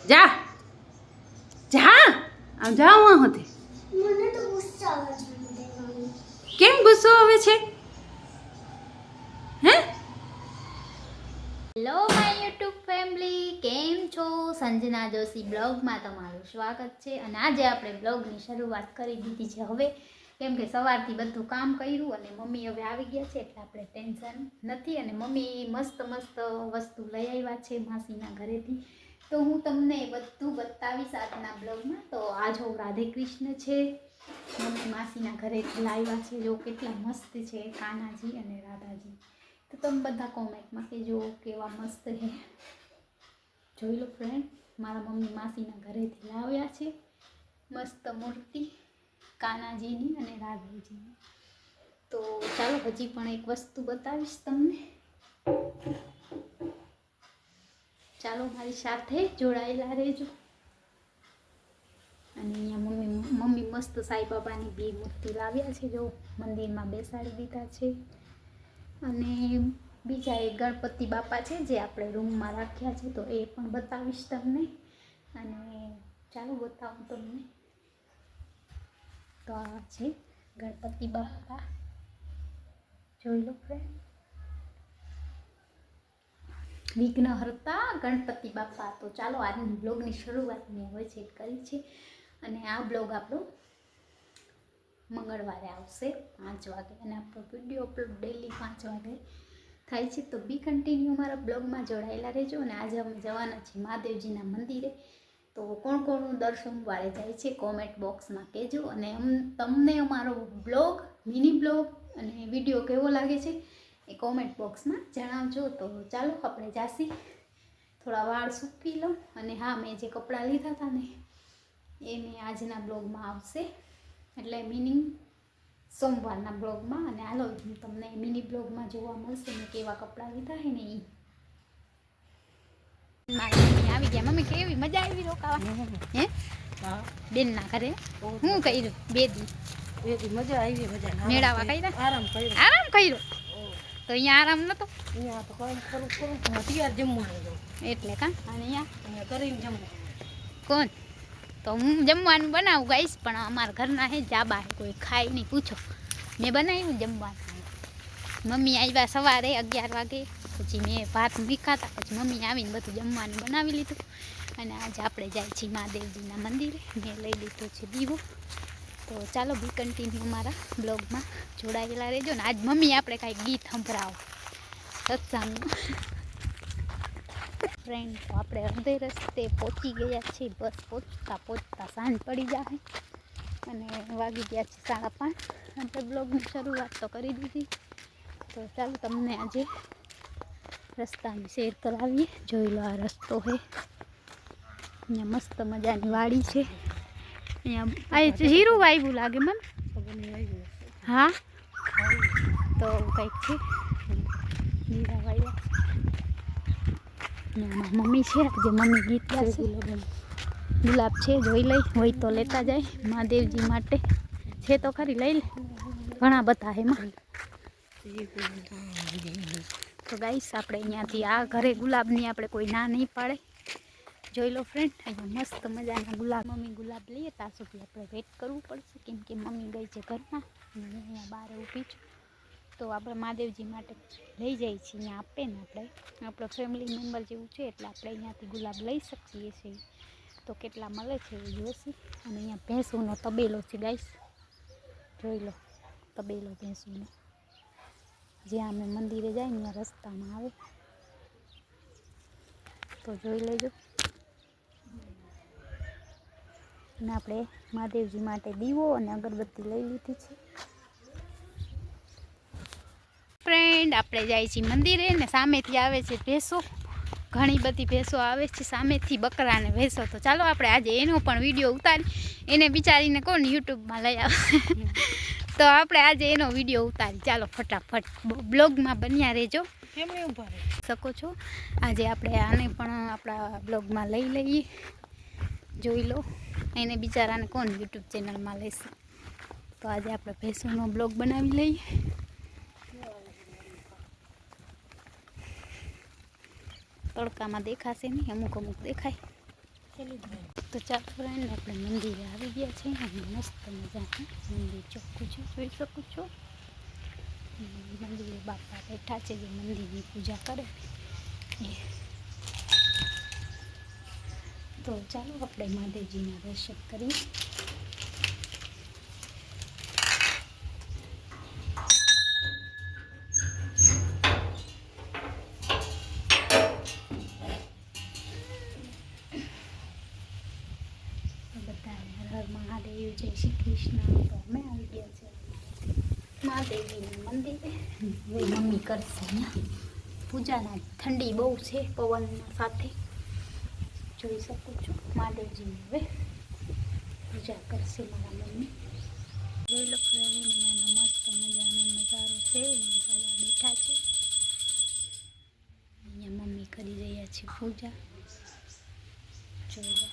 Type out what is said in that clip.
જા જા આમ જાઓ આ હોતે મને તો ગુસ્સો આવે છે મમ્મી. કેમ ગુસ્સો આવે છે હે? હેલો માય યુટ્યુબ ફેમિલી, કેમ છો? સંજના જોશી બ્લોગમાં તમારું સ્વાગત છે. અને આજે આપણે બ્લોગની શરૂઆત કરી દીધી છે હવે, કેમ કે સવારથી બધું કામ કર્યું અને મમ્મી હવે આવી ગયા છે એટલે આપણે ટેન્શન નથી. અને મમ્મી મસ્ત મસ્ત વસ્તુ લઈ આવ્યા છે માસીના ઘરેથી, તો હું તમને બધું બતાવીશ આજના બ્લોગમાં. તો આ જો રાધે કૃષ્ણ છે, મમ્મી માસીના ઘરેથી લાવ્યા છે. જો કેટલા મસ્ત છે કાનાજી અને રાધાજી. તો તમે બધા કોમેન્ટમાં કહેજો કેવા મસ્ત છે. જોઈ લો ફ્રેન્ડ, મારા મમ્મી માસીના ઘરેથી લાવ્યા છે મસ્ત મૂર્તિ કાનાજીની અને રાધાજીની. તો ચાલો હજી પણ એક વસ્તુ બતાવીશ તમને, ચાલો મારી સાથે જોડાયેલા રહેજો. અને અહીંયા મમ્મી મસ્ત સાંઈબાબાની બે મૂર્તિ લાવ્યા છે, જો મંદિરમાં બેસાડી દીધા છે. અને બીજા એક ગણપતિ બાપા છે જે આપણે રૂમમાં રાખ્યા છે, તો એ પણ બતાવીશ તમને. અને ચાલો બતાવું તમને. તો આ છે ગણપતિ બાપા, જોઈ લો ફ્રેન્ડ, વિઘ્નહર્તા ગણપતિ બાપા. તો ચાલો આજની બ્લોગની શરૂઆત મેં હવે છે કરી છે. અને આ બ્લોગ આપણો મંગળવારે આવશે 5 વાગે, અને આપણો વિડીયો અપલોડ ડેલી 5 વાગે થાય છે. તો બી કન્ટિન્યુ અમારા બ્લોગમાં જોડાયેલા રહેજો. અને આજે અમે જવાના છીએ મહાદેવજીના મંદિરે. તો કોણ કોણ દર સોમવારે જાય છે કોમેન્ટ બોક્સમાં કહેજો. અને તમને અમારો બ્લોગ, મિની બ્લોગ અને વિડીયો કેવો લાગે છે એ કોમેન્ટ બોક્સમાં જણાવજો. તો ચાલો આપણે જાસી, થોડા વાળ સૂકવી લો. અને હા, મેં જે કપડાં લીધા હતા ને એ મેં આજના બ્લોગમાં આવશે, એટલે મિની સોમવારના બ્લોગમાં. અને હાલો તમને મિની બ્લોગમાં જોવા મળશે મેં કેવા કપડાં લીધા છે ને એ. મારી મમ્મી આવી ગયા. મમ્મી કેવી મજા આવી રોકાવા? હે બેન ના ઘરે હું કર્યું 2 દી? મજા આવી, મજા મેળાવા કર્યા? આરામ કર્યો. આરામ કર્યો? તો અહીંયા આરામ નતો? અહીંયા તો કામ કરું તૈયાર જમવાનું એટલે કા? અને અહીંયા કરીને જમવું. કોણ? તો હું જમવાનું બનાવું ગાઈશ, પણ અમારા ઘરના હે જાબા હે, કોઈ ખાય નહીં. પૂછો, મેં બનાવ્યું જમવાનું. મમ્મી આવ્યા સવારે 11 વાગે, પછી મેં ભાત મૂક્યા હતા, પછી મમ્મી આવીને બધું જમવાનું બનાવી લીધું. અને આજે આપણે જાય છીએ મહાદેવજીના મંદિરે. મેં લઈ લીધો છે દીવો. તો ચાલો બી કન્ટિન્યુ મારા બ્લોગમાં જોડાયેલા રહેજો. ને આજ મમ્મી આપણે કાંઈક ગીત સંભળાવો સત્સંગનું. ફ્રેન્ડ, તો આપણે અડધે રસ્તે પહોંચી ગયા છીએ. બસ પહોંચતા સાંજ પડી જાય અને વાગી ગયા છે 5:30. આપણે બ્લોગની શરૂઆત તો કરી દીધી. તો ચાલો તમને આજે રસ્તાની શેર કરાવીએ. જોઈ લો, આ રસ્તો છે. અહીંયા મસ્ત મજાની વાડી છે. અહીંયા આ જીરું વાવ્યું લાગે મને. હા, તો કંઈક છે, જીરા વાવ્યા. મમ્મી છે, આજે મમ્મી ગીત ગાશે. ગુલાબ છે, જોઈ લઈ હોય તો લેતા જાય મહાદેવજી માટે. છે તો ખરી, લઈ લે, ઘણા બધા એમાં. તો ગાઈસ, આપણે અહીંયાથી આ ઘરે ગુલાબની આપણે કોઈ ના નહીં પાડે. જોઈ લો ફ્રેન્ડ, અહીંયા મસ્ત મજાના ગુલાબ. મમ્મી ગુલાબ લઈએ ત્યાં સુધી આપણે વેઇટ કરવું પડશે, કેમ કે મમ્મી ગઈ છે ઘરમાં. હું અહીંયા બહાર ઊભી છું. તો આપણે મહાદેવજી માટે લઈ જઈએ છીએ. અહીંયા આપે ને આપણો ફેમિલી મેમ્બર જેવું છે, એટલે આપણે અહીંયાથી ગુલાબ લઈ શકીએ છીએ. તો કેટલા મળે છે એ જોઈશું. અને અહીંયા ભેંસોનો તબેલો છે ગાઈસ, જોઈ લો, તબેલો ભેંસોનો. જ્યાં અમે મંદિરે જાય ત્યાં રસ્તામાં આવે, તો જોઈ લેજો. અને આપણે મહાદેવજી માટે દીવો અને અગરબત્તી લઈ લીધી છે. ફ્રેન્ડ, આપણે જાય છીએ મંદિરે ને સામેથી આવે છે ભેંસો. ઘણી બધી ભેંસો આવે છે સામેથી, બકરા ને ભેંસો. તો ચાલો આપણે આજે એનો પણ વિડીયો ઉતારી. એને બિચારીને કોણ યુટ્યુબમાં લઈ આવે, તો આપણે આજે એનો વિડીયો ઉતારી. ચાલો ફટાફટ બ્લોગમાં બન્યા રહેજો. કેમ નહીં ઉભા રહે શકો છો. આજે આપણે આને પણ આપણા બ્લોગમાં લઈ લઈએ. જોઈ લો, એને બિચારાને કોણ યુટ્યુબ ચેનલમાં લેશે. તો આજે આપણે ભેંસોનો બ્લોગ બનાવી લઈએ. તડકામાં દેખાશે નહીં, અમુક અમુક દેખાય. તો ચાલો ફ્રેન્ડ આપણે મંદિરે આવી ગયા છીએ અને મસ્ત મજાનું મંદિર ચોખ્ખું છે, જોઈ શકો છો. મંદિરે બાપા બેઠા છે જે મંદિરની પૂજા કરે એ. તો ચાલો આપણે મહાદેવજીના દર્શન કરીએ. બધાને હર હર મહાદેવ, જય શ્રી કૃષ્ણ. તો અમે આવી ગયા છે મહાદેવજીના મંદિરે. હવે મમ્મી કરશે અહીંયા પૂજાના. ઠંડી બહુ છે પવનના સાથે, જોઈ શકો છો. મહાદેવજીની હવે પૂજા કરશે મારા મમ્મી. જોઈ લો ફ્રેન્ડ, અહીંયાનો મસ્ત મજાનો નજારો છે. દાદા બેઠા છે, અહીંયા મમ્મી કરી રહ્યા છે પૂજા, જોઈ લો.